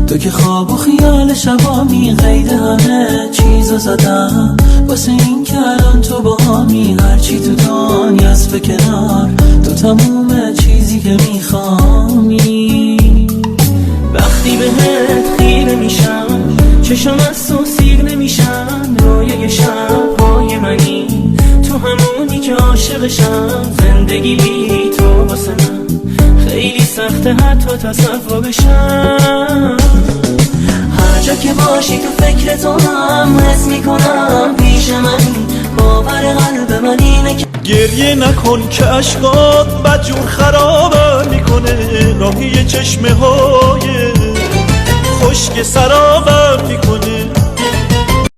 تو که خواب و خیال شبامی، قید همه چیزو زدم واسه این که الان تو با همی. هرچی تو دنیاست به کنار، تو تموم چیزی که میخوامی. وقتی بهت خیره میشم چشم از تو سیر نمیشن، رویای شبهای منی تو همونی که عاشقشم. زندگی بی تو واسه من خیلی سخته حتی تصورشم. هر جا که باشی تو فکر تو هم حس میکنم پیش منی، باور قلب من اینه که گریه نکن که عشقات بدجور خرابم میکنه. راهی چشمه های خشک سرابم میکنه.